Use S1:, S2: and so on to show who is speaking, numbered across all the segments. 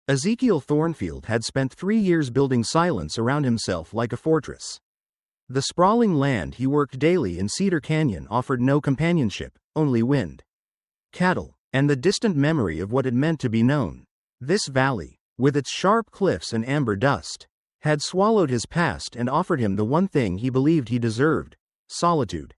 S1: Ezekiel Thornfield had spent 3 years building silence around himself like a fortress. The sprawling land he worked daily in Cedar Canyon offered no companionship, only wind, cattle, and the distant memory of what it meant to be known. This valley, with its sharp cliffs and amber dust, had swallowed his past and offered him the one thing he believed he deserved: solitude.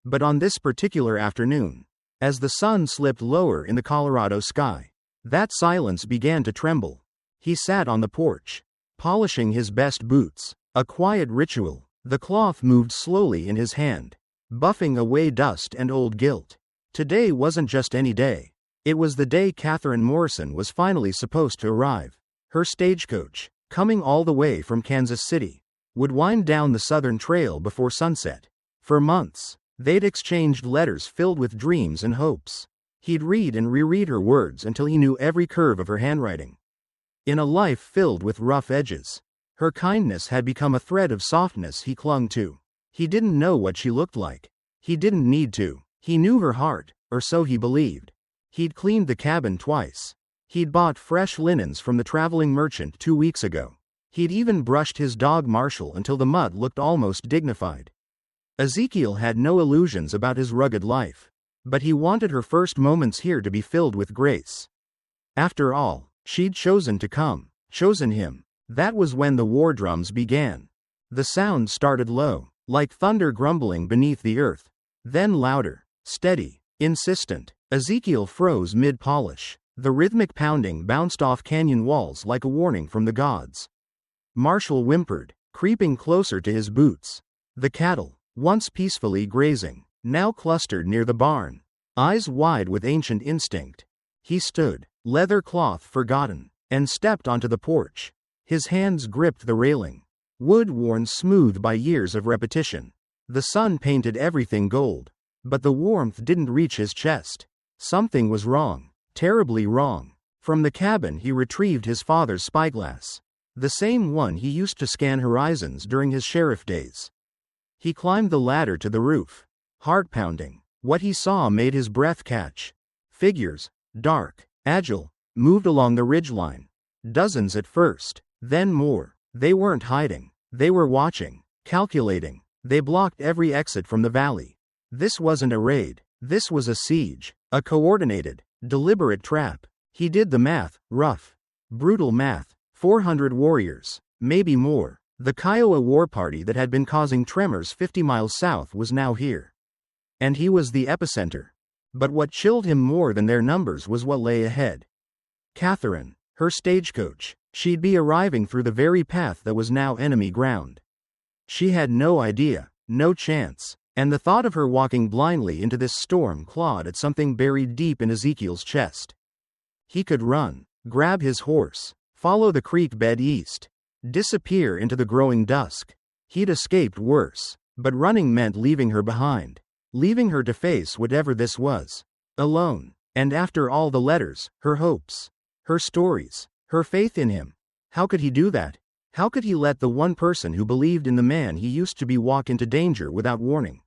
S1: But on this particular afternoon, as the sun slipped lower in the Colorado sky, that silence began to tremble. He sat on the porch, polishing his best boots, a quiet ritual. The cloth moved slowly in his hand, buffing away dust and old guilt. Today wasn't just any day. It was the day Catherine Morrison was finally supposed to arrive. Her stagecoach, coming all the way from Kansas City, would wind down the southern trail before sunset. For months, they'd exchanged letters filled with dreams and hopes. He'd read and reread her words until he knew every curve of her handwriting. In a life filled with rough edges, her kindness had become a thread of softness he clung to. He didn't know what she looked like. He didn't need to. He knew her heart, or so he believed. He'd cleaned the cabin twice. He'd bought fresh linens from the traveling merchant 2 weeks ago. He'd even brushed his dog Marshall until the mud looked almost dignified. Ezekiel had no illusions about his rugged life, but he wanted her first moments here to be filled with grace. After all, she'd chosen to come, chosen him. That was when the war drums began. The sound started low, like thunder grumbling beneath the earth. Then louder, steady, insistent. Ezekiel froze mid-polish. The rhythmic pounding bounced off canyon walls like a warning from the gods. Marshall whimpered, creeping closer to his boots. The cattle, once peacefully grazing, now clustered near the barn, eyes wide with ancient instinct. He stood, leather cloth forgotten, and stepped onto the porch. His hands gripped the railing, wood worn smooth by years of repetition. The sun painted everything gold, but the warmth didn't reach his chest. Something was wrong, terribly wrong. From the cabin he retrieved his father's spyglass, the same one he used to scan horizons during his sheriff days. He climbed the ladder to the roof, heart pounding. What he saw made his breath catch. Figures, dark, agile, moved along the ridgeline. Dozens at first, then more. They weren't hiding. They were watching, calculating. They blocked every exit from the valley. This wasn't a raid. This was a siege, a coordinated, deliberate trap. He did the math, rough, brutal math. 400 warriors, maybe more. The Kiowa war party that had been causing tremors 50 miles south was now here. And he was the epicenter. But what chilled him more than their numbers was what lay ahead. Catherine, her stagecoach. She'd be arriving through the very path that was now enemy ground. She had no idea, no chance, and the thought of her walking blindly into this storm clawed at something buried deep in Ezekiel's chest. He could run, grab his horse, follow the creek bed east, disappear into the growing dusk. He'd escaped worse, but running meant leaving her behind, leaving her to face whatever this was, alone. And after all the letters, her hopes, her stories, her faith in him, how could he do that? How could he let the one person who believed in the man he used to be walk into danger without warning?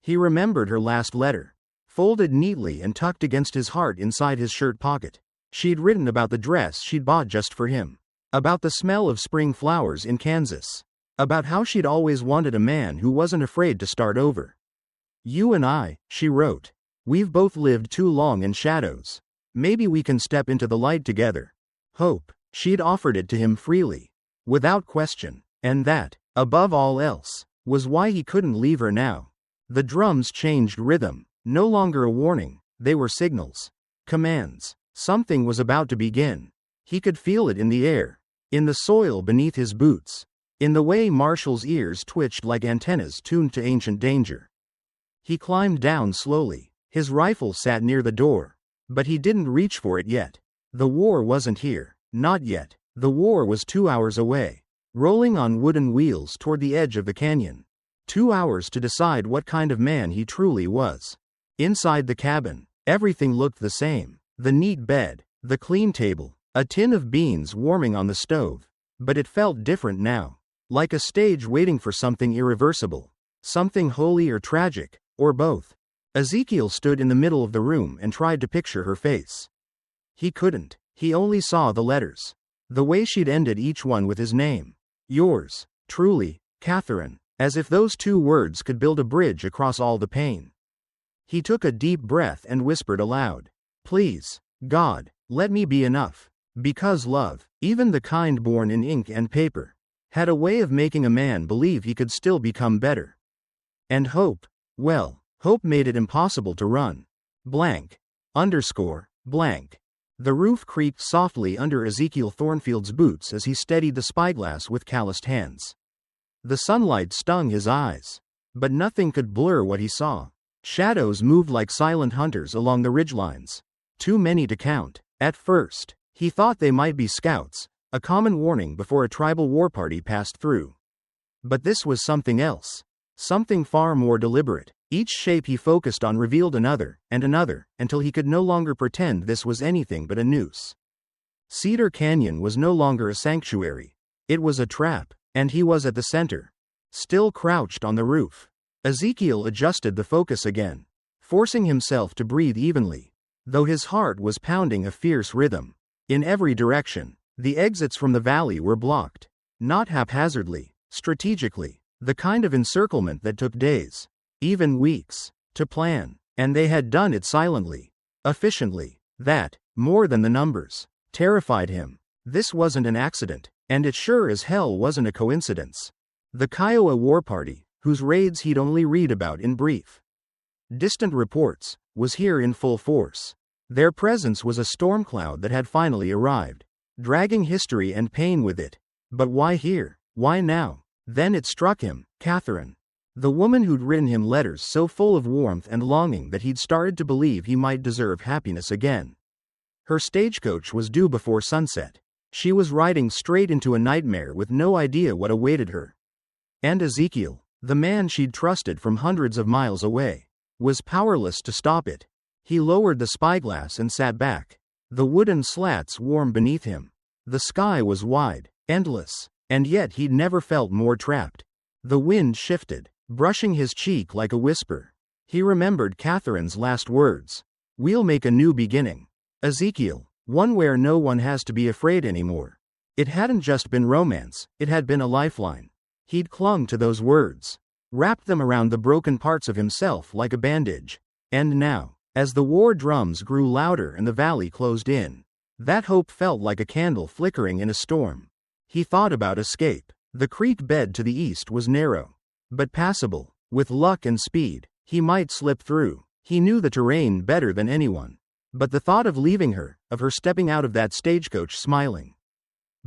S1: He remembered her last letter, folded neatly and tucked against his heart inside his shirt pocket. She'd written about the dress she'd bought just for him, about the smell of spring flowers in Kansas, about how she'd always wanted a man who wasn't afraid to start over. "You and I," she wrote, "we've both lived too long in shadows. Maybe we can step into the light together." Hope. She'd offered it to him freely, without question, and that, above all else, was why he couldn't leave her now. The drums changed rhythm, no longer a warning, they were signals, commands. Something was about to begin. He could feel it in the air, in the soil beneath his boots, in the way Marshall's ears twitched like antennas tuned to ancient danger. He climbed down slowly. His rifle sat near the door, but he didn't reach for it yet. The war wasn't here, not yet. The war was 2 hours away, rolling on wooden wheels toward the edge of the canyon. 2 hours to decide what kind of man he truly was. Inside the cabin, everything looked the same. The neat bed, the clean table, a tin of beans warming on the stove. But it felt different now, like a stage waiting for something irreversible, something holy or tragic, or both. Ezekiel stood in the middle of the room and tried to picture her face. He couldn't. He only saw the letters. The way she'd ended each one with his name. Yours, truly, Catherine, as if those 2 words could build a bridge across all the pain. He took a deep breath and whispered aloud, "Please, God, let me be enough." Because love, even the kind born in ink and paper, had a way of making a man believe he could still become better. And hope, well, hope made it impossible to run. Blank. Blank. The roof creaked softly under Ezekiel Thornfield's boots as he steadied the spyglass with calloused hands. The sunlight stung his eyes, but nothing could blur what he saw. Shadows moved like silent hunters along the ridgelines. Too many to count. At first, he thought they might be scouts, a common warning before a tribal war party passed through. But this was something else. Something far more deliberate. Each shape he focused on revealed another, until he could no longer pretend this was anything but a noose. Cedar Canyon was no longer a sanctuary. It was a trap, and he was at the center. Still crouched on the roof. Ezekiel adjusted the focus again, forcing himself to breathe evenly, though his heart was pounding a fierce rhythm. In every direction, the exits from the valley were blocked. Not haphazardly, strategically, the kind of encirclement that took days, even weeks, to plan, and they had done it silently, efficiently. That, more than the numbers, terrified him. This wasn't an accident, and it sure as hell wasn't a coincidence. The Kiowa War Party, whose raids he'd only read about in brief distant reports, was here in full force. Their presence was a storm cloud that had finally arrived, dragging history and pain with it. But why here? Why now? Then it struck him, Catherine. The woman who'd written him letters so full of warmth and longing that he'd started to believe he might deserve happiness again. Her stagecoach was due before sunset. She was riding straight into a nightmare with no idea what awaited her. And Ezekiel, the man she'd trusted from hundreds of miles away, was powerless to stop it. He lowered the spyglass and sat back. The wooden slats warmed beneath him. The sky was wide, endless, and yet he'd never felt more trapped. The wind shifted, brushing his cheek like a whisper. He remembered Catherine's last words. "We'll make a new beginning." Ezekiel, one where no one has to be afraid anymore. It hadn't just been romance, it had been a lifeline. He'd clung to those words, wrapped them around the broken parts of himself like a bandage. And now, as the war drums grew louder and the valley closed in, that hope felt like a candle flickering in a storm. He thought about escape. The creek bed to the east was narrow, but passable. With luck and speed, he might slip through. He knew the terrain better than anyone. But the thought of leaving her, of her stepping out of that stagecoach smiling,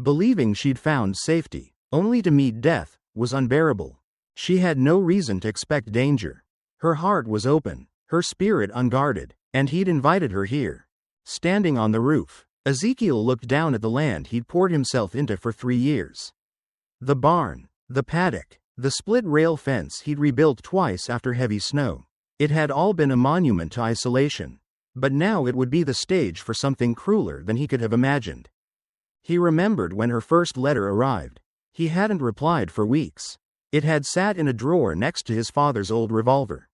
S1: believing she'd found safety, only to meet death, was unbearable. She had no reason to expect danger. Her heart was open, her spirit unguarded, and he'd invited her here. Standing on the roof, Ezekiel looked down at the land he'd poured himself into for 3 years. The barn, the paddock, the split rail fence he'd rebuilt twice after heavy snow. It had all been a monument to isolation. But now it would be the stage for something crueler than he could have imagined. He remembered when her first letter arrived. He hadn't replied for weeks. It had sat in a drawer next to his father's old revolver.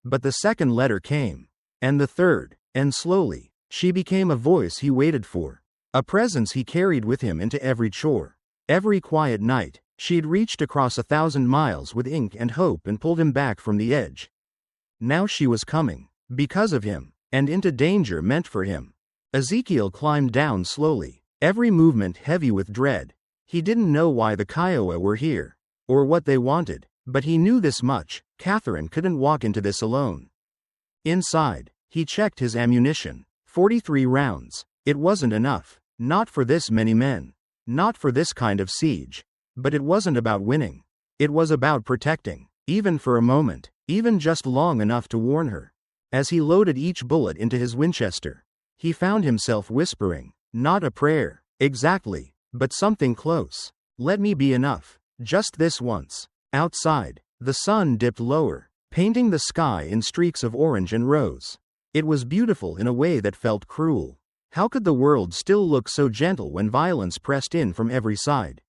S1: But the second letter came, and the third, and slowly, she became a voice he waited for, a presence he carried with him into every chore. Every quiet night, she'd reached across 1,000 miles with ink and hope and pulled him back from the edge. Now she was coming, because of him, and into danger meant for him. Ezekiel climbed down slowly, every movement heavy with dread. He didn't know why the Kiowa were here, or what they wanted, but he knew this much: Catherine couldn't walk into this alone. Inside, he checked his ammunition. 43 rounds. It wasn't enough. Not for this many men. Not for this kind of siege. But it wasn't about winning. It was about protecting, even for a moment, even just long enough to warn her. As he loaded each bullet into his Winchester, he found himself whispering, not a prayer, exactly, but something close. Let me be enough. Just this once. Outside, the sun dipped lower, painting the sky in streaks of orange and rose. It was beautiful in a way that felt cruel. How could the world still look so gentle when violence pressed in from every side?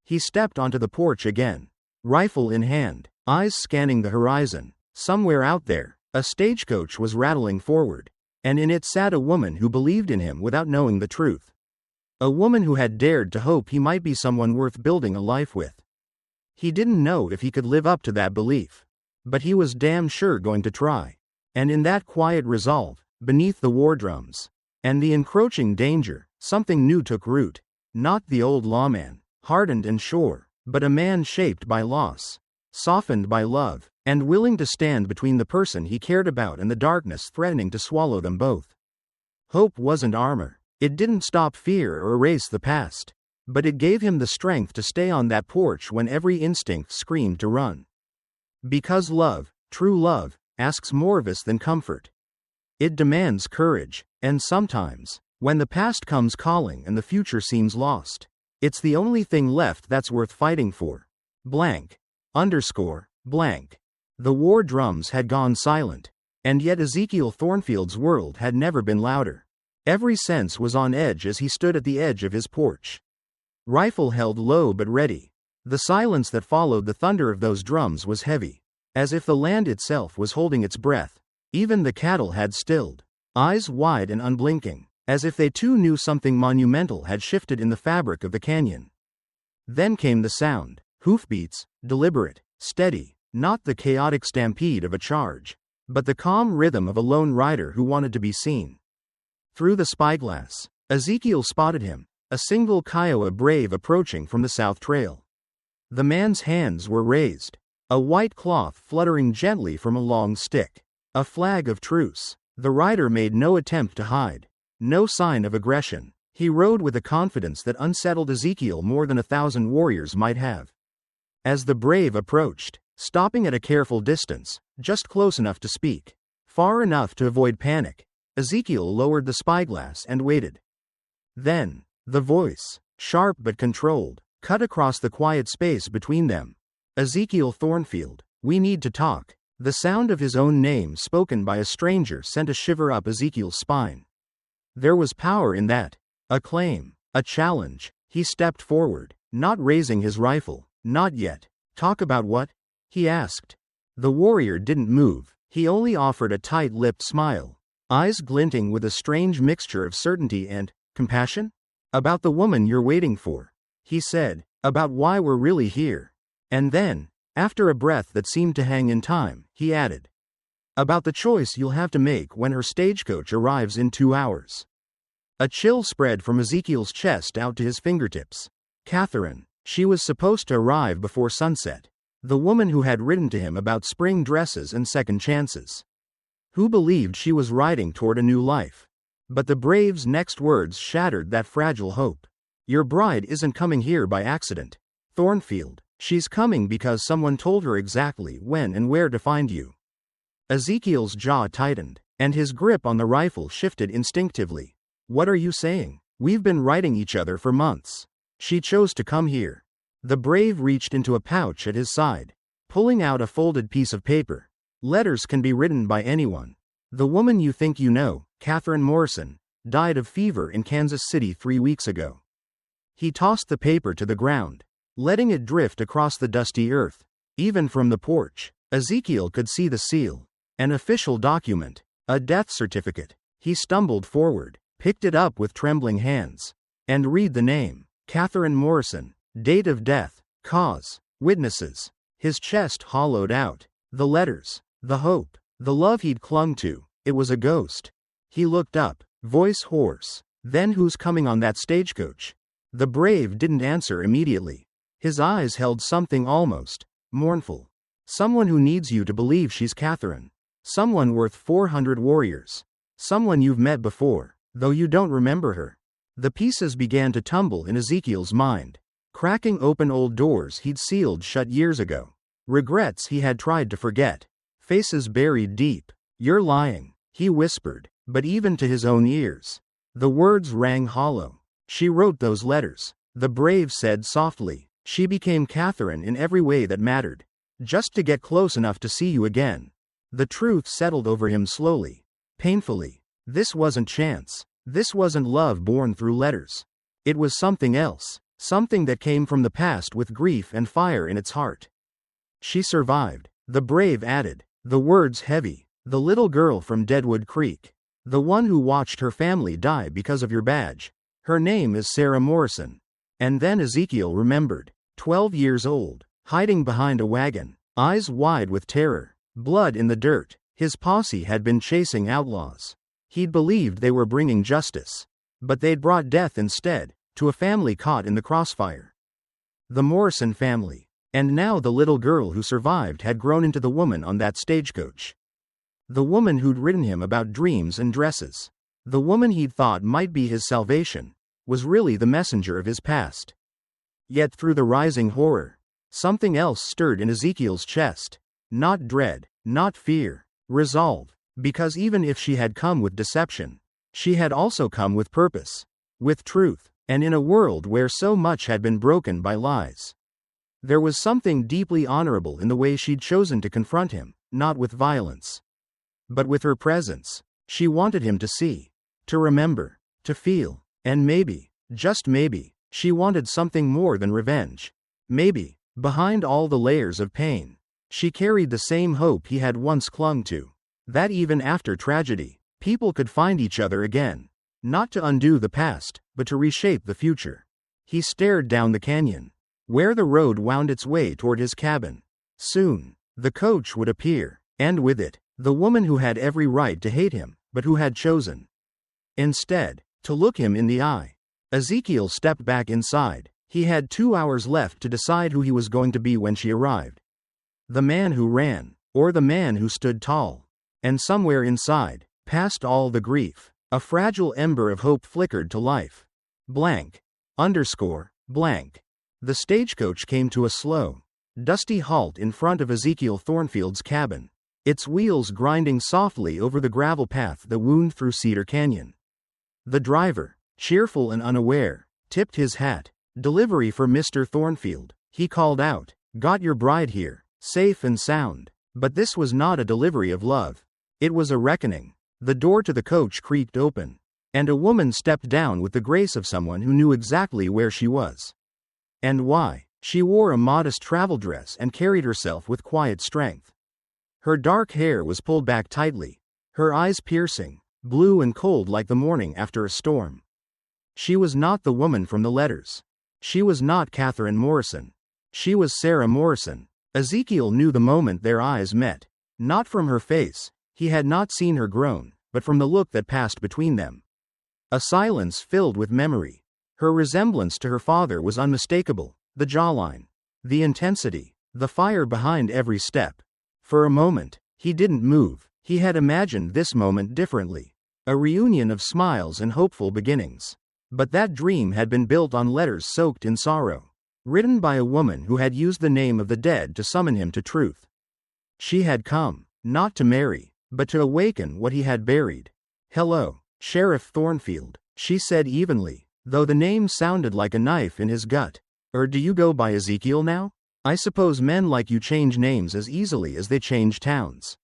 S1: He stepped onto the porch again, rifle in hand, eyes scanning the horizon. Somewhere out there, a stagecoach was rattling forward, and in it sat a woman who believed in him without knowing the truth. A woman who had dared to hope he might be someone worth building a life with. He didn't know if he could live up to that belief, but he was damn sure going to try. And in that quiet resolve, beneath the war drums and the encroaching danger, something new took root. Not the old lawman, hardened and sure, but a man shaped by loss, softened by love, and willing to stand between the person he cared about and the darkness threatening to swallow them both. Hope wasn't armor. It didn't stop fear or erase the past, but it gave him the strength to stay on that porch when every instinct screamed to run. Because love, true love, asks more of us than comfort. It demands courage, and sometimes, when the past comes calling and the future seems lost, it's the only thing left that's worth fighting for. Blank. Blank. The war drums had gone silent, and yet Ezekiel Thornfield's world had never been louder. Every sense was on edge as he stood at the edge of his porch. Rifle held low but ready. The silence that followed the thunder of those drums was heavy, as if the land itself was holding its breath. Even the cattle had stilled, eyes wide and unblinking, as if they too knew something monumental had shifted in the fabric of the canyon. Then came the sound, hoofbeats, deliberate, steady, not the chaotic stampede of a charge, but the calm rhythm of a lone rider who wanted to be seen. Through the spyglass, Ezekiel spotted him, a single Kiowa brave approaching from the south trail. The man's hands were raised, a white cloth fluttering gently from a long stick, a flag of truce. The rider made no attempt to hide, no sign of aggression. He rode with a confidence that unsettled Ezekiel more than 1,000 warriors might have. As the brave approached, stopping at a careful distance, just close enough to speak, far enough to avoid panic, Ezekiel lowered the spyglass and waited. Then, the voice, sharp but controlled, cut across the quiet space between them. Ezekiel Thornfield, we need to talk. The sound of his own name spoken by a stranger sent a shiver up Ezekiel's spine. There was power in that. A claim, a challenge. He stepped forward, not raising his rifle. Not yet. Talk about what? He asked. The warrior didn't move. He only offered a tight-lipped smile, eyes glinting with a strange mixture of certainty and compassion. About the woman you're waiting for, he said. About why we're really here. And then, after a breath that seemed to hang in time, he added, about the choice you'll have to make when her stagecoach arrives in 2 hours. A chill spread from Ezekiel's chest out to his fingertips. Catherine. She was supposed to arrive before sunset. The woman who had written to him about spring dresses and second chances. Who believed she was riding toward a new life. But the brave's next words shattered that fragile hope. Your bride isn't coming here by accident, Thornfield. She's coming because someone told her exactly when and where to find you. Ezekiel's jaw tightened, and his grip on the rifle shifted instinctively. What are you saying? We've been writing each other for months. She chose to come here. The brave reached into a pouch at his side, pulling out a folded piece of paper. Letters can be written by anyone. The woman you think you know, Catherine Morrison, died of fever in Kansas City 3 weeks ago. He tossed the paper to the ground, letting it drift across the dusty earth. Even from the porch, Ezekiel could see the seal. An official document, a death certificate. He stumbled forward, picked it up with trembling hands, and read the name, Catherine Morrison, date of death, cause, witnesses. His chest hollowed out. The letters, the hope, the love he'd clung to. It was a ghost. He looked up, voice hoarse. Then who's coming on that stagecoach? The brave didn't answer immediately. His eyes held something almost mournful. Someone who needs you to believe she's Catherine. Someone worth 400 warriors. Someone you've met before, though you don't remember her. The pieces began to tumble in Ezekiel's mind, cracking open old doors he'd sealed shut years ago. Regrets he had tried to forget. Faces buried deep. You're lying, he whispered, but even to his own ears, the words rang hollow. She wrote those letters, the brave said softly. She became Catherine in every way that mattered, just to get close enough to see you again. The truth settled over him slowly, painfully. This wasn't chance. This wasn't love born through letters. It was something else, something that came from the past with grief and fire in its heart. She survived, the brave added, the words heavy. The little girl from Deadwood Creek. The one who watched her family die because of your badge. Her name is Sarah Morrison. And then Ezekiel remembered. 12 years old, hiding behind a wagon, eyes wide with terror, blood in the dirt. His posse had been chasing outlaws. He'd believed they were bringing justice. But they'd brought death instead, to a family caught in the crossfire. The Morrison family. And now the little girl who survived had grown into the woman on that stagecoach. The woman who'd written him about dreams and dresses. The woman he'd thought might be his salvation, was really the messenger of his past. Yet through the rising horror, something else stirred in Ezekiel's chest. Not dread, not fear, resolve. Because even if she had come with deception, she had also come with purpose, with truth, and in a world where so much had been broken by lies. There was something deeply honorable in the way she'd chosen to confront him, not with violence, but with her presence. She wanted him to see, to remember, to feel, and maybe, just maybe, she wanted something more than revenge. Maybe, behind all the layers of pain, she carried the same hope he had once clung to. That even after tragedy, people could find each other again. Not to undo the past, but to reshape the future. He stared down the canyon, where the road wound its way toward his cabin. Soon, the coach would appear, and with it, the woman who had every right to hate him, but who had chosen, instead, to look him in the eye. Ezekiel stepped back inside. He had 2 hours left to decide who he was going to be when she arrived. The man who ran, or the man who stood tall. And somewhere inside, past all the grief, a fragile ember of hope flickered to life. Blank. Blank. The stagecoach came to a slow, dusty halt in front of Ezekiel Thornfield's cabin, its wheels grinding softly over the gravel path that wound through Cedar Canyon. The driver, cheerful and unaware, tipped his hat. "Delivery for Mr. Thornfield," he called out. "Got your bride here, safe and sound." But this was not a delivery of love. It was a reckoning. The door to the coach creaked open, and a woman stepped down with the grace of someone who knew exactly where she was. And why. She wore a modest travel dress and carried herself with quiet strength. Her dark hair was pulled back tightly, her eyes piercing, blue and cold like the morning after a storm. She was not the woman from the letters. She was not Catherine Morrison. She was Sarah Morrison. Ezekiel knew the moment their eyes met. Not from her face. He had not seen her groan, but from the look that passed between them. A silence filled with memory. Her resemblance to her father was unmistakable, the jawline, the intensity, the fire behind every step. For a moment, he didn't move. He had imagined this moment differently. A reunion of smiles and hopeful beginnings. But that dream had been built on letters soaked in sorrow, written by a woman who had used the name of the dead to summon him to truth. She had come, not to marry, but to awaken what he had buried. "Hello, Sheriff Thornfield," she said evenly, though the name sounded like a knife in his gut. "Or do you go by Ezekiel now? I suppose men like you change names as easily as they change towns."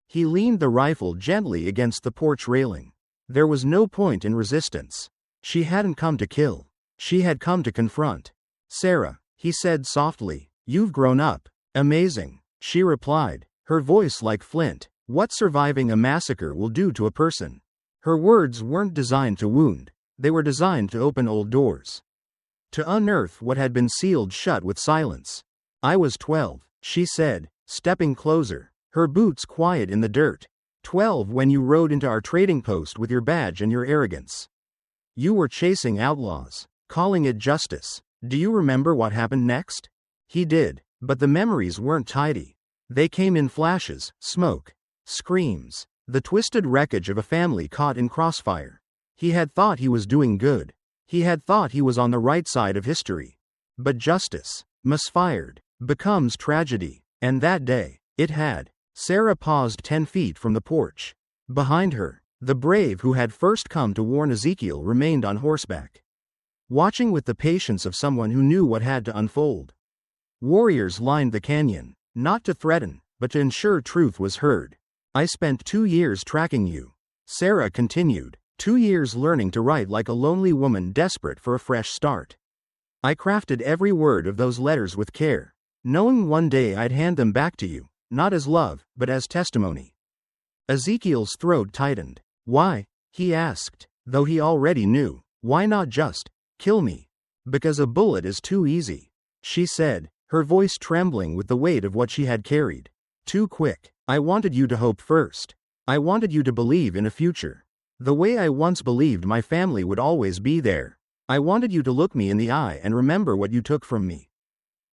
S1: He leaned the rifle gently against the porch railing. There was no point in resistance. She hadn't come to kill. She had come to confront. "Sarah," he said softly, "you've grown up." "Amazing," she replied, her voice like flint. "What surviving a massacre will do to a person." Her words weren't designed to wound. They were designed to open old doors. To unearth what had been sealed shut with silence. "I was 12, she said, stepping closer, her boots quiet in the dirt. 12 when you rode into our trading post with your badge and your arrogance. You were chasing outlaws, calling it justice. Do you remember what happened next?" He did, but the memories weren't tidy. They came in flashes, smoke, screams, the twisted wreckage of a family caught in crossfire. He had thought he was doing good. He had thought he was on the right side of history. But justice, misfired, becomes tragedy. And that day, it had. Sarah paused 10 feet from the porch. Behind her, the brave who had first come to warn Ezekiel remained on horseback, watching with the patience of someone who knew what had to unfold. Warriors lined the canyon, not to threaten, but to ensure truth was heard. "I spent 2 years tracking you," Sarah continued. 2 years learning to write like a lonely woman desperate for a fresh start. "I crafted every word of those letters with care, knowing one day I'd hand them back to you, not as love, but as testimony." Ezekiel's throat tightened. Why? He asked, though he already knew. Why not just kill me? Because a bullet is too easy, she said, her voice trembling with the weight of what she had carried. Too quick. I wanted you to hope first. I wanted you to believe in a future. The way I once believed my family would always be there. I wanted you to look me in the eye and remember what you took from me.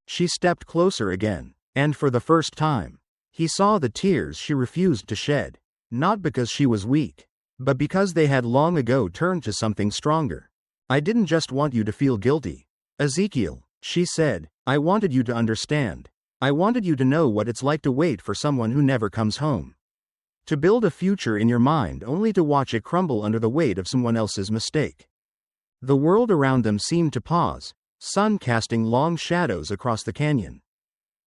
S1: She stepped closer again, and for the first time, he saw the tears she refused to shed, not because she was weak, but because they had long ago turned to something stronger. I didn't just want you to feel guilty, Ezekiel, she said. I wanted you to understand. I wanted you to know what it's like to wait for someone who never comes home. To build a future in your mind only to watch it crumble under the weight of someone else's mistake. The world around them seemed to pause, sun casting long shadows across the canyon.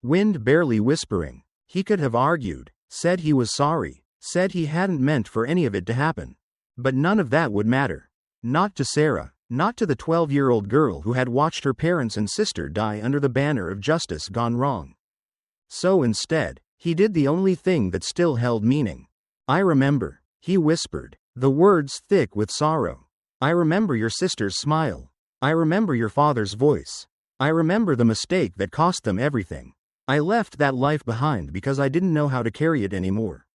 S1: Wind barely whispering. He could have argued, said he was sorry, said he hadn't meant for any of it to happen. But none of that would matter. Not to Sarah, not to the 12-year-old girl who had watched her parents and sister die under the banner of justice gone wrong. So instead, he did the only thing that still held meaning. I remember, he whispered, the words thick with sorrow. I remember your sister's smile. I remember your father's voice. I remember the mistake that cost them everything. I left that life behind because I didn't know how to carry it anymore.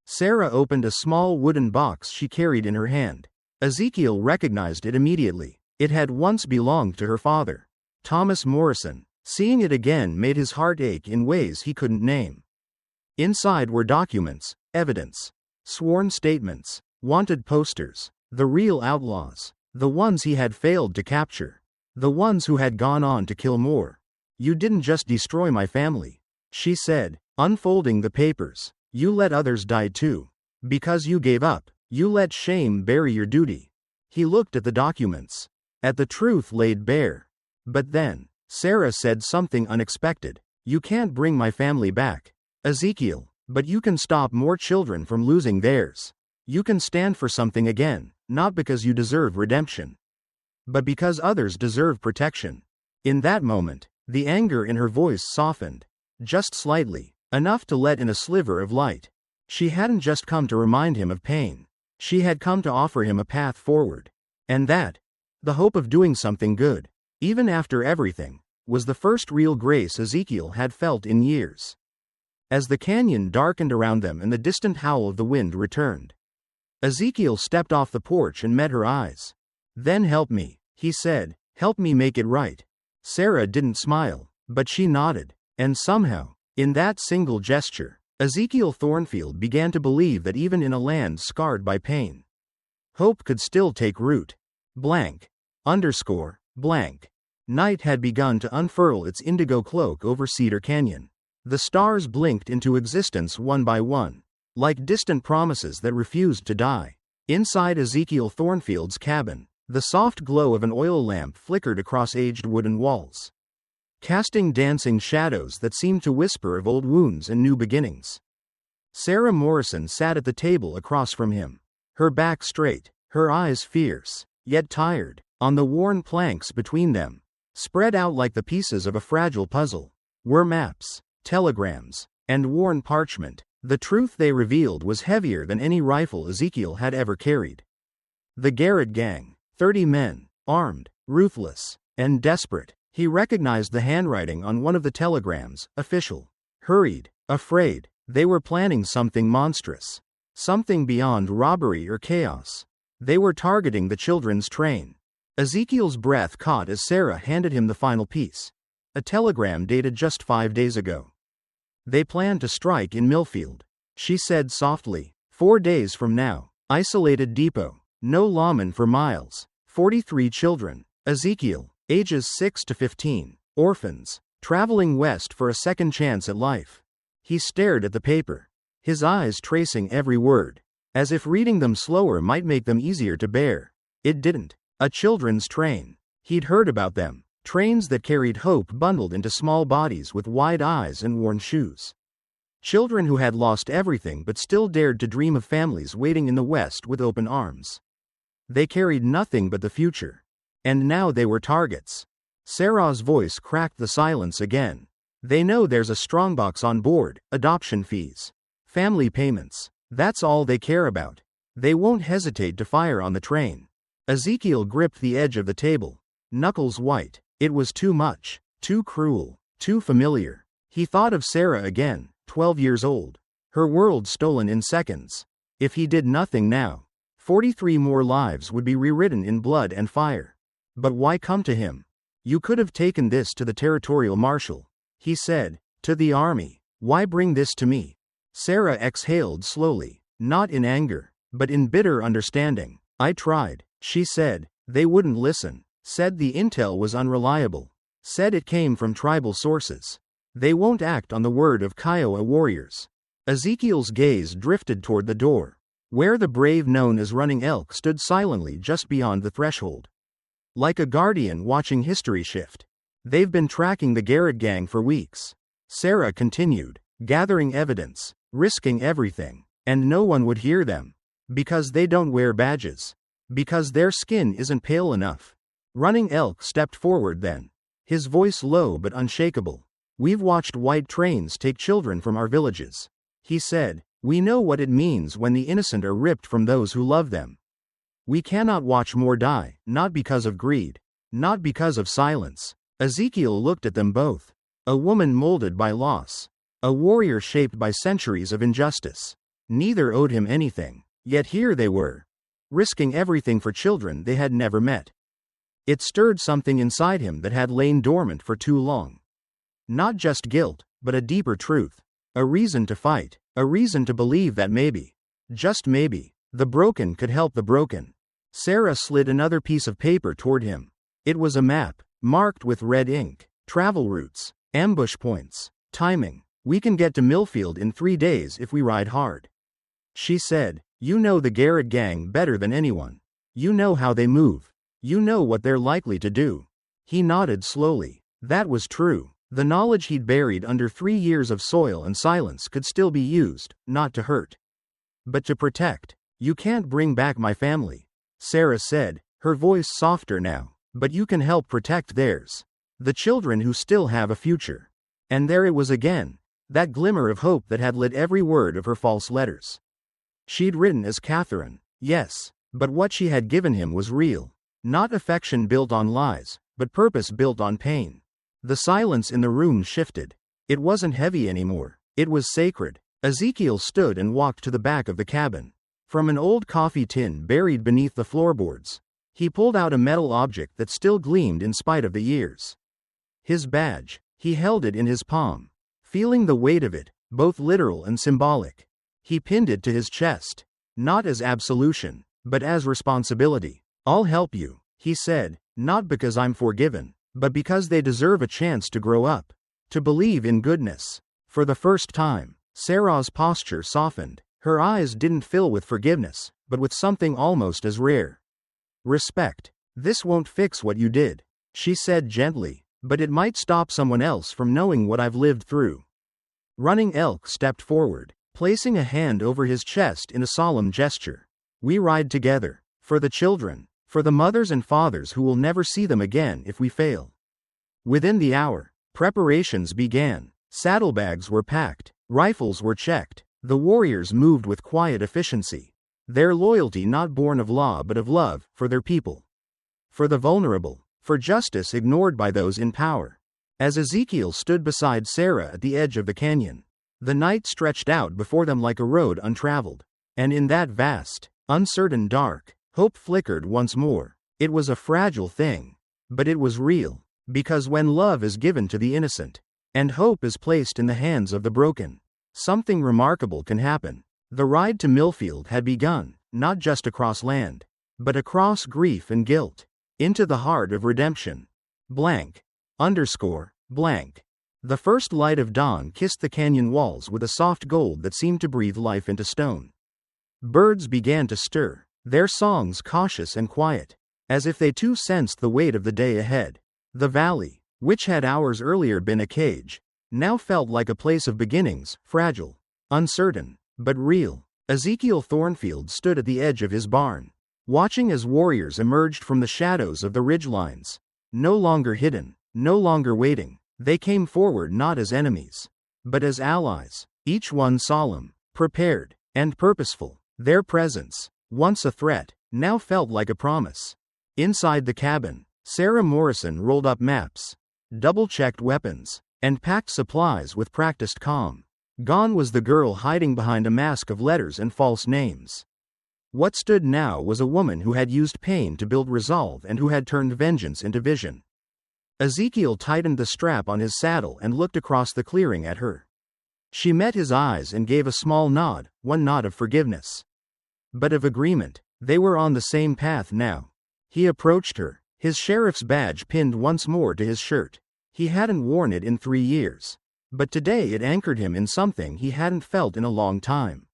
S1: Sarah opened a small wooden box she carried in her hand. Ezekiel recognized it immediately. It had once belonged to her father, Thomas Morrison. Seeing it again made his heart ache in ways he couldn't name. Inside were documents, evidence, sworn statements, wanted posters, the real outlaws, the ones he had failed to capture, the ones who had gone on to kill more. You didn't just destroy my family, she said, unfolding the papers. You let others die too. Because you gave up, you let shame bury your duty. He looked at the documents, at the truth laid bare. But then, Sarah said something unexpected. You can't bring my family back, Ezekiel, but you can stop more children from losing theirs. You can stand for something again, not because you deserve redemption, but because others deserve protection. In that moment, the anger in her voice softened, just slightly, enough to let in a sliver of light. She hadn't just come to remind him of pain. She had come to offer him a path forward. And that, the hope of doing something good, even after everything, was the first real grace Ezekiel had felt in years. As the canyon darkened around them and the distant howl of the wind returned, Ezekiel stepped off the porch and met her eyes. Then help me, he said, help me make it right. Sarah didn't smile, but she nodded, and somehow, in that single gesture, Ezekiel Thornfield began to believe that even in a land scarred by pain, hope could still take root. Blank. Blank. Night had begun to unfurl its indigo cloak over Cedar Canyon. The stars blinked into existence one by one, like distant promises that refused to die. Inside Ezekiel Thornfield's cabin, the soft glow of an oil lamp flickered across aged wooden walls, casting dancing shadows that seemed to whisper of old wounds and new beginnings. Sarah Morrison sat at the table across from him, her back straight, her eyes fierce, yet tired. On the worn planks between them, spread out like the pieces of a fragile puzzle, were maps, telegrams, and worn parchment. The truth they revealed was heavier than any rifle Ezekiel had ever carried. The Garrett gang, 30 men, armed, ruthless, and desperate. He recognized the handwriting on one of the telegrams, official, hurried, afraid. They were planning something monstrous, something beyond robbery or chaos. They were targeting the children's train. Ezekiel's breath caught as Sarah handed him the final piece, a telegram dated just 5 days ago. They planned to strike in Millfield, she said softly. 4 days from now, isolated depot, no lawman for miles, 43 children, Ezekiel, ages 6 to 15, orphans, traveling west for a second chance at life. He stared at the paper, his eyes tracing every word, as if reading them slower might make them easier to bear. It didn't. A children's train. He'd heard about them. Trains that carried hope bundled into small bodies with wide eyes and worn shoes. Children who had lost everything but still dared to dream of families waiting in the West with open arms. They carried nothing but the future. And now they were targets. Sarah's voice cracked the silence again. They know there's a strongbox on board, adoption fees, family payments. That's all they care about. They won't hesitate to fire on the train. Ezekiel gripped the edge of the table, knuckles white. It was too much, too cruel, too familiar. He thought of Sarah again, 12 years old. Her world stolen in seconds. If he did nothing now, 43 more lives would be rewritten in blood and fire. But why come to him? You could have taken this to the territorial marshal, he said, to the army. Why bring this to me? Sarah exhaled slowly, not in anger, but in bitter understanding. I tried, she said. They wouldn't listen. Said the intel was unreliable. Said it came from tribal sources. They won't act on the word of Kiowa warriors. Ezekiel's gaze drifted toward the door, where the brave known as Running Elk stood silently just beyond the threshold. Like a guardian watching history shift. They've been tracking the Garrett gang for weeks. Sarah continued, gathering evidence, risking everything, and no one would hear them. Because they don't wear badges. Because their skin isn't pale enough. Running Elk stepped forward then, his voice low but unshakable. We've watched white trains take children from our villages, he said. We know what it means when the innocent are ripped from those who love them. We cannot watch more die, not because of greed, not because of silence. Ezekiel looked at them both. A woman molded by loss. A warrior shaped by centuries of injustice. Neither owed him anything, yet here they were, risking everything for children they had never met. It stirred something inside him that had lain dormant for too long. Not just guilt, but a deeper truth. A reason to fight. A reason to believe that maybe, just maybe, the broken could help the broken. Sarah slid another piece of paper toward him. It was a map, marked with red ink. Travel routes, ambush points, timing. We can get to Millfield in 3 days if we ride hard. She said, you know the Garrett gang better than anyone. You know how they move. You know what they're likely to do. He nodded slowly. That was true. The knowledge he'd buried under 3 years of soil and silence could still be used, not to hurt, but to protect. You can't bring back my family, Sarah said, her voice softer now, but you can help protect theirs. The children who still have a future. And there it was again, that glimmer of hope that had lit every word of her false letters. She'd written as Catherine, yes, but what she had given him was real. Not affection built on lies, but purpose built on pain. The silence in the room shifted. It wasn't heavy anymore. It was sacred. Ezekiel stood and walked to the back of the cabin. From an old coffee tin buried beneath the floorboards, he pulled out a metal object that still gleamed in spite of the years. His badge. He held it in his palm, feeling the weight of it, both literal and symbolic. He pinned it to his chest, not as absolution, but as responsibility. I'll help you, he said, not because I'm forgiven, but because they deserve a chance to grow up, to believe in goodness. For the first time, Sarah's posture softened. Her eyes didn't fill with forgiveness, but with something almost as rare. Respect. This won't fix what you did, she said gently, but it might stop someone else from knowing what I've lived through. Running Elk stepped forward, placing a hand over his chest in a solemn gesture. We ride together, for the children. For the mothers and fathers who will never see them again if we fail. Within the hour, preparations began. Saddlebags were packed, rifles were checked. The warriors moved with quiet efficiency. Their loyalty not born of law but of love, for their people. For the vulnerable. For justice ignored by those in power. As Ezekiel stood beside Sarah at the edge of the canyon, the night stretched out before them like a road untraveled. And in that vast, uncertain dark, hope flickered once more. It was a fragile thing, but it was real, because when love is given to the innocent, and hope is placed in the hands of the broken, something remarkable can happen. The ride to Millfield had begun, not just across land, but across grief and guilt, into the heart of redemption. Blank. Blank. The first light of dawn kissed the canyon walls with a soft gold that seemed to breathe life into stone. Birds began to stir. Their songs cautious and quiet, as if they too sensed the weight of the day ahead. The valley, which had hours earlier been a cage, now felt like a place of beginnings, fragile, uncertain, but real. Ezekiel Thornfield stood at the edge of his barn, watching as warriors emerged from the shadows of the ridgelines. No longer hidden, no longer waiting, they came forward not as enemies, but as allies, each one solemn, prepared, and purposeful. Their presence, Once a threat, now felt like a promise. Inside the cabin, Sarah Morrison rolled up maps, double-checked weapons, and packed supplies with practiced calm. Gone was the girl hiding behind a mask of letters and false names. What stood now was a woman who had used pain to build resolve and who had turned vengeance into vision. Ezekiel tightened the strap on his saddle and looked across the clearing at her. She met his eyes and gave a small nod, one nod of forgiveness, but of agreement. They were on the same path now. He approached her, his sheriff's badge pinned once more to his shirt. He hadn't worn it in 3 years, but today it anchored him in something he hadn't felt in a long time.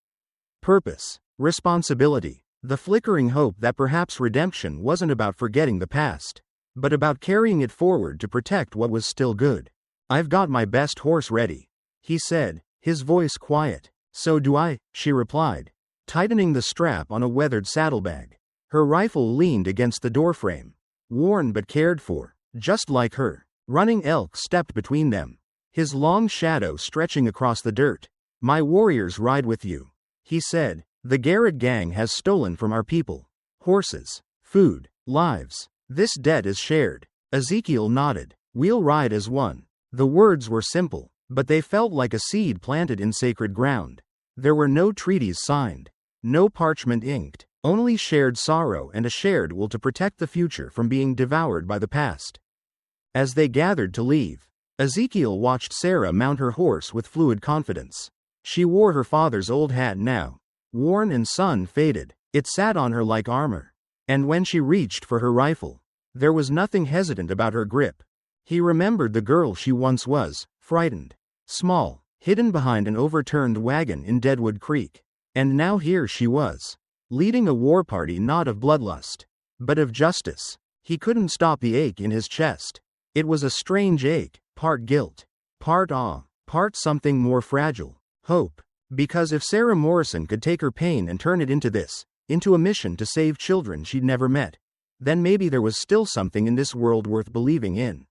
S1: Purpose, responsibility, the flickering hope that perhaps redemption wasn't about forgetting the past, but about carrying it forward to protect what was still good. "I've got my best horse ready," he said, his voice quiet. "So do I," she replied, tightening the strap on a weathered saddlebag. Her rifle leaned against the doorframe, worn but cared for, just like her. Running elk stepped between them, his long shadow stretching across the dirt. "My warriors ride with you," he said. "The Garrett gang has stolen from our people. Horses, food, lives. This debt is shared." Ezekiel nodded. "We'll ride as one." The words were simple, but they felt like a seed planted in sacred ground. There were no treaties signed, no parchment inked, only shared sorrow and a shared will to protect the future from being devoured by the past. As they gathered to leave, Ezekiel watched Sarah mount her horse with fluid confidence. She wore her father's old hat now, worn and sun-faded. It sat on her like armor. And when she reached for her rifle, there was nothing hesitant about her grip. He remembered the girl she once was, frightened, small, hidden behind an overturned wagon in Deadwood Creek. And now here she was, leading a war party not of bloodlust, but of justice. He couldn't stop the ache in his chest. It was a strange ache, part guilt, part awe, part something more fragile, hope. Because if Sarah Morrison could take her pain and turn it into this, into a mission to save children she'd never met, then maybe there was still something in this world worth believing in.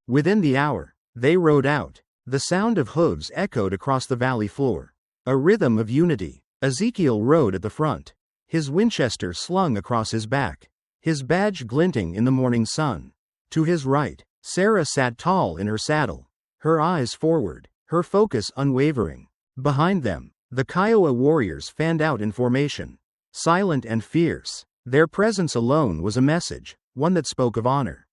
S1: Within the hour, they rode out. The sound of hooves echoed across the valley floor, a rhythm of unity. Ezekiel rode at the front, his Winchester slung across his back, his badge glinting in the morning sun. To his right, Sarah sat tall in her saddle, her eyes forward, her focus unwavering. Behind them, the Kiowa warriors fanned out in formation, silent and fierce. Their presence alone was a message, one that spoke of honor,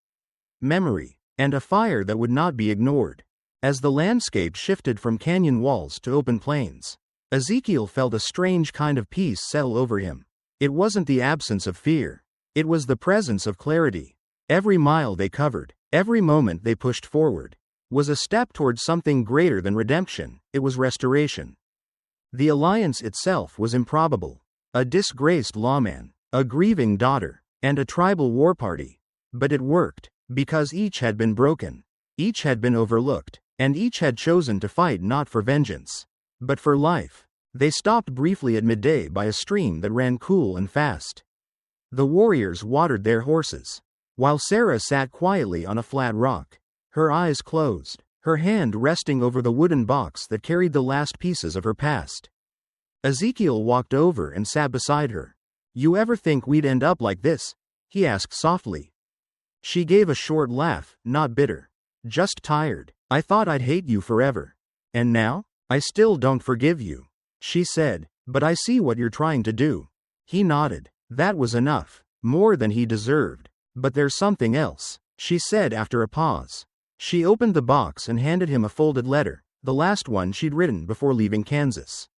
S1: memory, and a fire that would not be ignored. As the landscape shifted from canyon walls to open plains, Ezekiel felt a strange kind of peace settle over him. It wasn't the absence of fear, it was the presence of clarity. Every mile they covered, every moment they pushed forward, was a step toward something greater than redemption. It was restoration. The alliance itself was improbable. A disgraced lawman, a grieving daughter, and a tribal war party. But it worked, because each had been broken, each had been overlooked, and each had chosen to fight not for vengeance, but for life. They stopped briefly at midday by a stream that ran cool and fast. The warriors watered their horses, while Sarah sat quietly on a flat rock, her eyes closed, her hand resting over the wooden box that carried the last pieces of her past. Ezekiel walked over and sat beside her. "You ever think we'd end up like this?" he asked softly. She gave a short laugh, not bitter, just tired. "I thought I'd hate you forever. And now? I still don't forgive you," she said, "but I see what you're trying to do." He nodded. That was enough, more than he deserved. "But there's something else," she said after a pause. She opened the box and handed him a folded letter, the last one she'd written before leaving Kansas.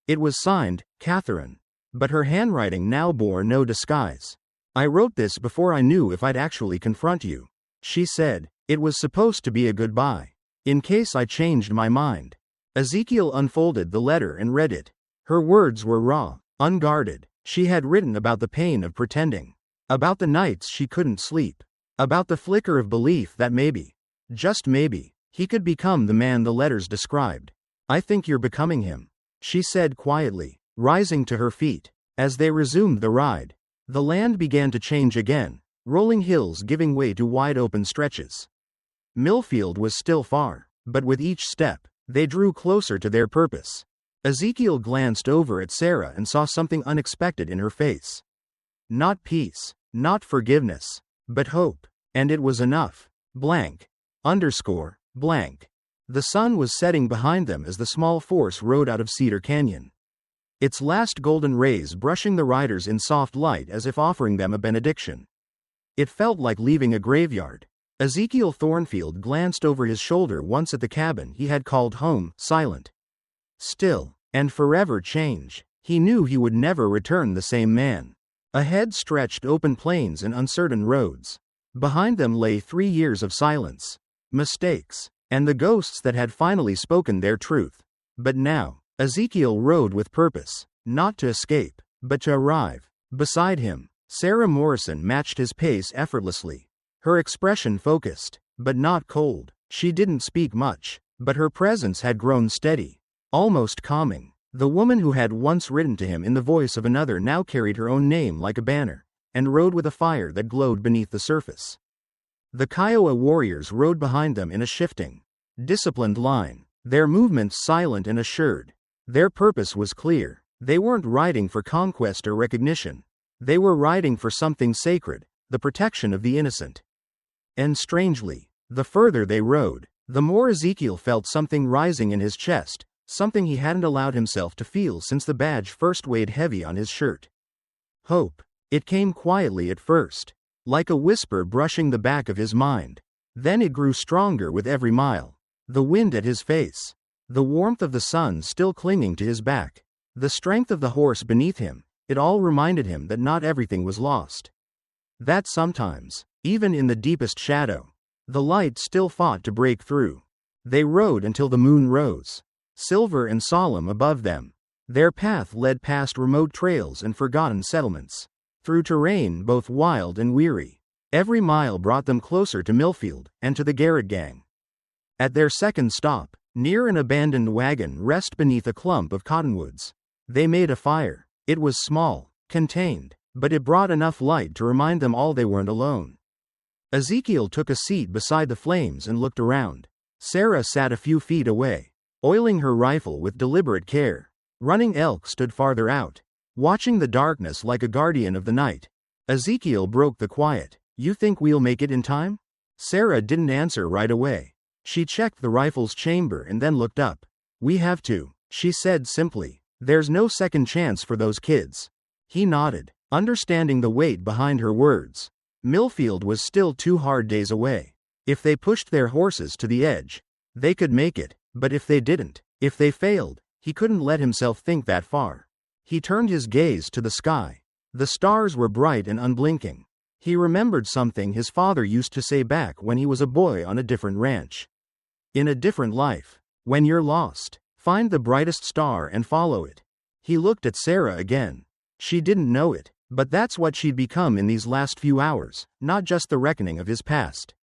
S1: It was signed, Catherine, but her handwriting now bore no disguise. "I wrote this before I knew if I'd actually confront you," she said. "It was supposed to be a goodbye, in case I changed my mind." Ezekiel unfolded the letter and read it. Her words were raw, unguarded. She had written about the pain of pretending, about the nights she couldn't sleep, about the flicker of belief that maybe, just maybe, he could become the man the letters described. "I think you're becoming him," she said quietly, rising to her feet. As they resumed the ride, the land began to change again, rolling hills giving way to wide open stretches. Millfield was still far, but with each step, they drew closer to their purpose. Ezekiel glanced over at Sarah and saw something unexpected in her face. Not peace, not forgiveness, but hope. And it was enough. Blank. Underscore. Blank. The sun was setting behind them as the small force rode out of Cedar Canyon. Its last golden rays brushing the riders in soft light as if offering them a benediction. It felt like leaving a graveyard. Ezekiel Thornfield glanced over his shoulder once at the cabin he had called home, silent, still, and forever changed. He knew he would never return the same man. Ahead stretched open plains and uncertain roads. Behind them lay 3 years of silence, mistakes, and the ghosts that had finally spoken their truth. But now, Ezekiel rode with purpose, not to escape, but to arrive. Beside him, Sarah Morrison matched his pace effortlessly. Her expression focused, but not cold. She didn't speak much, but her presence had grown steady, almost calming. The woman who had once written to him in the voice of another now carried her own name like a banner, and rode with a fire that glowed beneath the surface. The Kiowa warriors rode behind them in a shifting, disciplined line, their movements silent and assured. Their purpose was clear. They weren't riding for conquest or recognition. They were riding for something sacred, the protection of the innocent. And strangely, the further they rode, the more Ezekiel felt something rising in his chest, something he hadn't allowed himself to feel since the badge first weighed heavy on his shirt. Hope. It came quietly at first, like a whisper brushing the back of his mind. Then it grew stronger with every mile. The wind at his face, the warmth of the sun still clinging to his back, the strength of the horse beneath him, it all reminded him that not everything was lost. That sometimes, even in the deepest shadow, the light still fought to break through. They rode until the moon rose, silver and solemn above them. Their path led past remote trails and forgotten settlements, through terrain both wild and weary. Every mile brought them closer to Millfield and to the Garrett gang. At their second stop, near an abandoned wagon rest beneath a clump of cottonwoods, they made a fire. It was small, contained, but it brought enough light to remind them all they weren't alone. Ezekiel took a seat beside the flames and looked around. Sarah sat a few feet away, oiling her rifle with deliberate care. Running Elk stood farther out, watching the darkness like a guardian of the night. Ezekiel broke the quiet. "You think we'll make it in time?" Sarah didn't answer right away. She checked the rifle's chamber and then looked up. "We have to," she said simply. "There's no second chance for those kids." He nodded, understanding the weight behind her words. Millfield was still 2 hard days away. If they pushed their horses to the edge, they could make it, but if they didn't, if they failed, he couldn't let himself think that far. He turned his gaze to the sky. The stars were bright and unblinking. He remembered something his father used to say back when he was a boy on a different ranch. In a different life, when you're lost, find the brightest star and follow it. He looked at Sarah again. She didn't know it, but that's what she'd become in these last few hours, not just the reckoning of his past,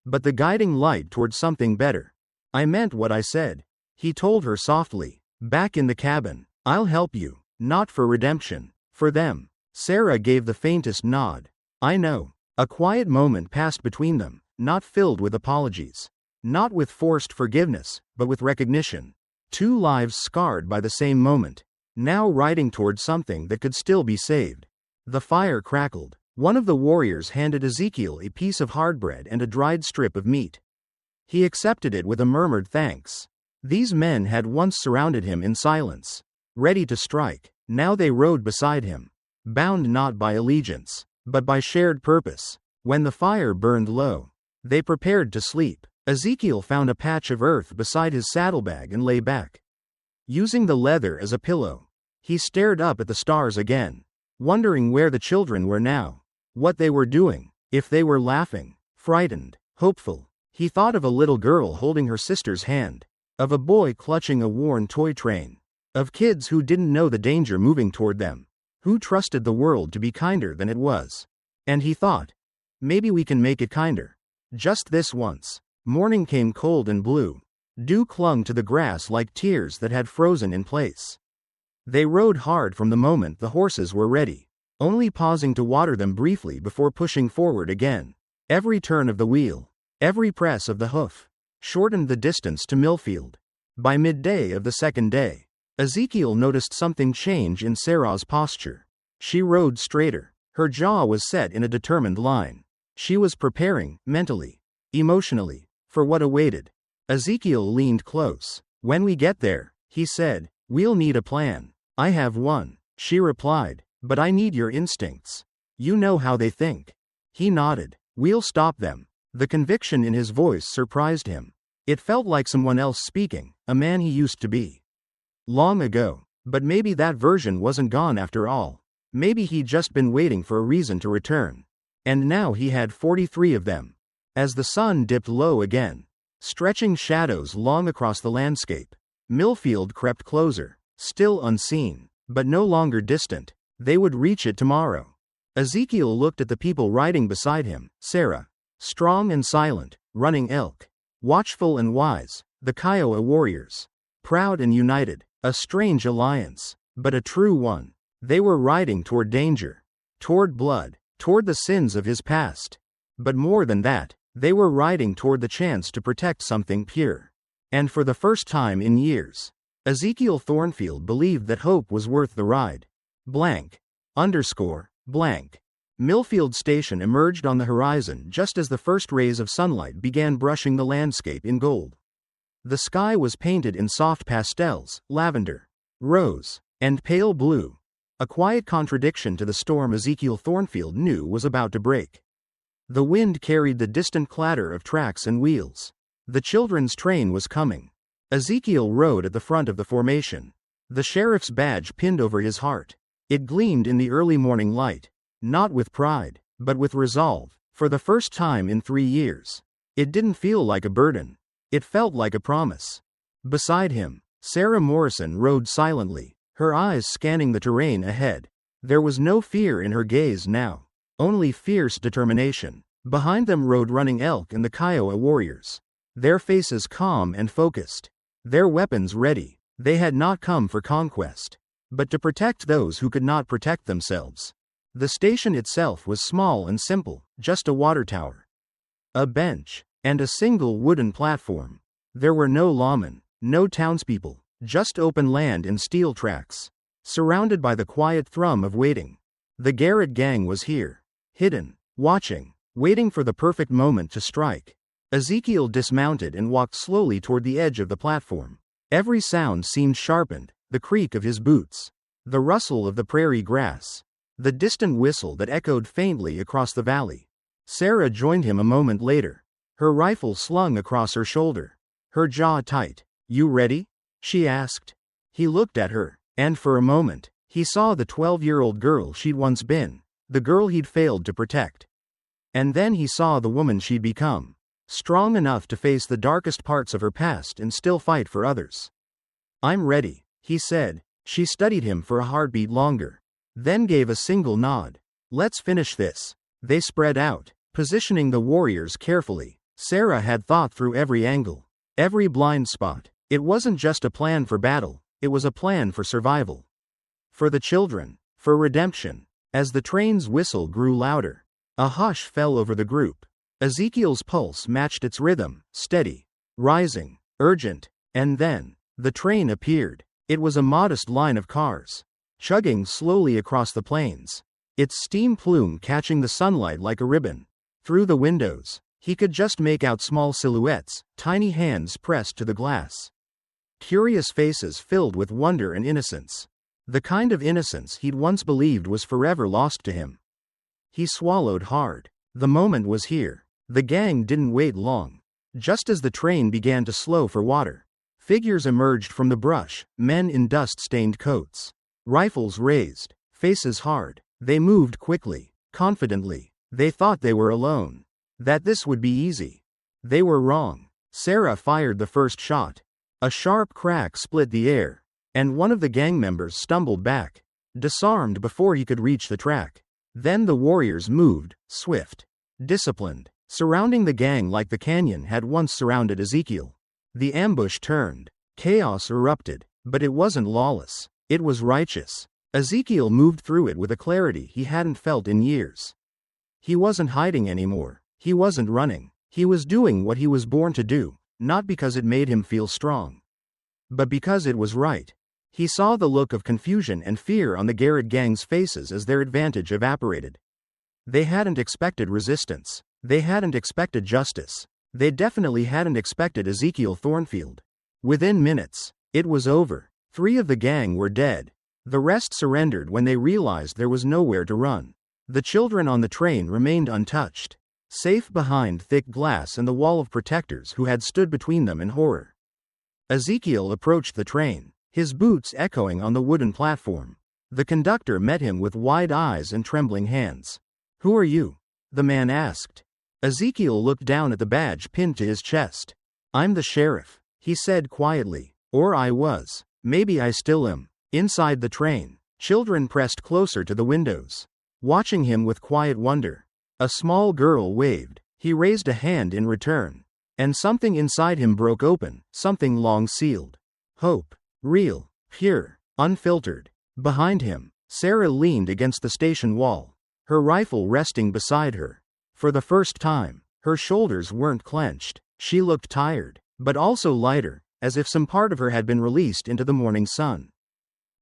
S1: but the guiding light toward something better. "I meant what I said," he told her softly. "Back in the cabin, I'll help you, not for redemption, for them." Sarah gave the faintest nod. "I know." A quiet moment passed between them, not filled with apologies, not with forced forgiveness, but with recognition. 2 lives scarred by the same moment, now riding toward something that could still be saved. The fire crackled. One of the warriors handed Ezekiel a piece of hard bread and a dried strip of meat. He accepted it with a murmured thanks. These men had once surrounded him in silence, ready to strike. Now they rode beside him, bound not by allegiance, but by shared purpose. When the fire burned low, they prepared to sleep. Ezekiel found a patch of earth beside his saddlebag and lay back, using the leather as a pillow. He stared up at the stars again, wondering where the children were now, what they were doing, if they were laughing, frightened, hopeful. He thought of a little girl holding her sister's hand, of a boy clutching a worn toy train, of kids who didn't know the danger moving toward them, who trusted the world to be kinder than it was. And he thought, maybe we can make it kinder. Just this once. Morning came cold and blue. Dew clung to the grass like tears that had frozen in place. They rode hard from the moment the horses were ready, only pausing to water them briefly before pushing forward again. Every turn of the wheel, every press of the hoof, shortened the distance to Millfield. By midday of the second day, Ezekiel noticed something change in Sarah's posture. She rode straighter. Her jaw was set in a determined line. She was preparing, mentally, emotionally, for what awaited. Ezekiel leaned close. "When we get there," he said, "we'll need a plan." "I have one," she replied, "but I need your instincts. You know how they think." He nodded. "We'll stop them." The conviction in his voice surprised him. It felt like someone else speaking, a man he used to be. Long ago. But maybe that version wasn't gone after all. Maybe he'd just been waiting for a reason to return. And now he had 43 of them. As the sun dipped low again, stretching shadows long across the landscape, Millfield crept closer, still unseen, but no longer distant. They would reach it tomorrow. Ezekiel looked at the people riding beside him. Sarah, strong and silent, running elk. Watchful and wise, the Kiowa warriors. Proud and united, a strange alliance, but a true one. They were riding toward danger, toward blood, toward the sins of his past. But more than that, they were riding toward the chance to protect something pure. And for the first time in years, Ezekiel Thornfield believed that hope was worth the ride. Blank. Blank. Millfield Station emerged on the horizon just as the first rays of sunlight began brushing the landscape in gold. The sky was painted in soft pastels, lavender, rose, and pale blue. A quiet contradiction to the storm Ezekiel Thornfield knew was about to break. The wind carried the distant clatter of tracks and wheels. The children's train was coming. Ezekiel rode at the front of the formation. The sheriff's badge pinned over his heart. It gleamed in the early morning light. Not with pride, but with resolve. For the first time in 3 years. It didn't feel like a burden. It felt like a promise. Beside him, Sarah Morrison rode silently, her eyes scanning the terrain ahead. There was no fear in her gaze now, only fierce determination. Behind them rode Running Elk and the Kiowa warriors, their faces calm and focused, their weapons ready. They had not come for conquest, but to protect those who could not protect themselves. The station itself was small and simple, just a water tower, a bench, and a single wooden platform. There were no lawmen, no townspeople, just open land and steel tracks, surrounded by the quiet thrum of waiting. The Garrett gang was here, hidden, watching, waiting for the perfect moment to strike. Ezekiel dismounted and walked slowly toward the edge of the platform. Every sound seemed sharpened, the creak of his boots, the rustle of the prairie grass, the distant whistle that echoed faintly across the valley. Sarah joined him a moment later, her rifle slung across her shoulder, her jaw tight. "You ready?" she asked. He looked at her, and for a moment, he saw the 12-year-old girl she'd once been, the girl he'd failed to protect. And then he saw the woman she'd become, strong enough to face the darkest parts of her past and still fight for others. "I'm ready," he said. She studied him for a heartbeat longer, then gave a single nod. "Let's finish this." They spread out, positioning the warriors carefully. Sarah had thought through every angle, every blind spot. It wasn't just a plan for battle, it was a plan for survival. For the children, for redemption. As the train's whistle grew louder, a hush fell over the group. Ezekiel's pulse matched its rhythm, steady, rising, urgent, and then, the train appeared. It was a modest line of cars, chugging slowly across the plains, its steam plume catching the sunlight like a ribbon. Through the windows, he could just make out small silhouettes, tiny hands pressed to the glass. Curious faces filled with wonder and innocence. The kind of innocence he'd once believed was forever lost to him. He swallowed hard. The moment was here. The gang didn't wait long. Just as the train began to slow for water, figures emerged from the brush, men in dust-stained coats, rifles raised, faces hard. They moved quickly, confidently. They thought they were alone, that this would be easy. They were wrong. Sarah fired the first shot. A sharp crack split the air, and one of the gang members stumbled back, disarmed before he could reach the track. Then the warriors moved, swift, disciplined, surrounding the gang like the canyon had once surrounded Ezekiel. The ambush turned. Chaos erupted, but it wasn't lawless. It was righteous. Ezekiel moved through it with a clarity he hadn't felt in years. He wasn't hiding anymore. He wasn't running. He was doing what he was born to do, not because it made him feel strong, but because it was right. He saw the look of confusion and fear on the Garrett gang's faces as their advantage evaporated. They hadn't expected resistance. They hadn't expected justice. They definitely hadn't expected Ezekiel Thornfield. Within minutes, it was over. 3 of the gang were dead. The rest surrendered when they realized there was nowhere to run. The children on the train remained untouched, safe behind thick glass and the wall of protectors who had stood between them in horror. Ezekiel approached the train, his boots echoing on the wooden platform. The conductor met him with wide eyes and trembling hands. "Who are you?" the man asked. Ezekiel looked down at the badge pinned to his chest. "I'm the sheriff," he said quietly. "Or I was. Maybe I still am." Inside the train, children pressed closer to the windows, watching him with quiet wonder. A small girl waved. He raised a hand in return. And something inside him broke open, something long sealed. Hope. Real. Pure. Unfiltered. Behind him, Sarah leaned against the station wall, her rifle resting beside her. For the first time, her shoulders weren't clenched. She looked tired, but also lighter, as if some part of her had been released into the morning sun.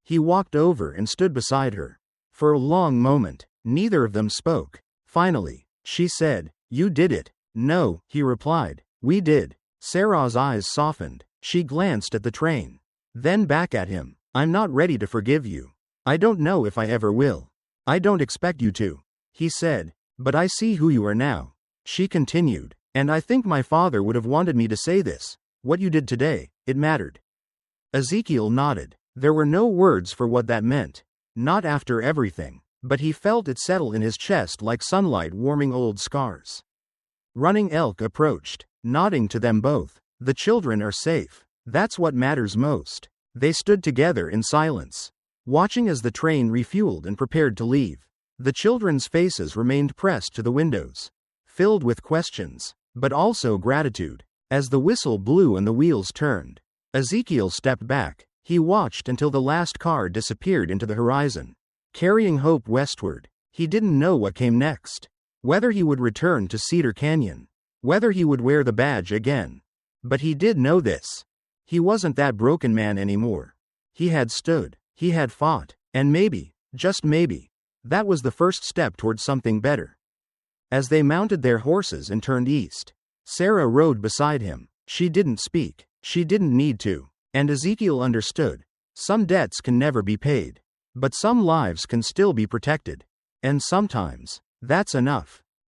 S1: He walked over and stood beside her. For a long moment, neither of them spoke. Finally, she said, "You did it." "No," he replied. "We did." Sarah's eyes softened. She glanced at the train, then back at him. "I'm not ready to forgive you. I don't know if I ever will." "I don't expect you to," he said. "But I see who you are now," she continued. "And I think my father would have wanted me to say this. What you did today, it mattered." Ezekiel nodded. There were no words for what that meant. Not after everything. But he felt it settle in his chest like sunlight warming old scars. Running Elk approached, nodding to them both. "The children are safe. That's what matters most." They stood together in silence, watching as the train refueled and prepared to leave. The children's faces remained pressed to the windows, filled with questions, but also gratitude. As the whistle blew and the wheels turned, Ezekiel stepped back. He watched until the last car disappeared into the horizon, carrying hope westward. He didn't know what came next. Whether he would return to Cedar Canyon. Whether he would wear the badge again. But he did know this. He wasn't that broken man anymore. He had stood. He had fought. And maybe, just maybe, that was the first step toward something better. As they mounted their horses and turned east, Sarah rode beside him. She didn't speak. She didn't need to. And Ezekiel understood. Some debts can never be paid. But some lives can still be protected. And sometimes, that's enough.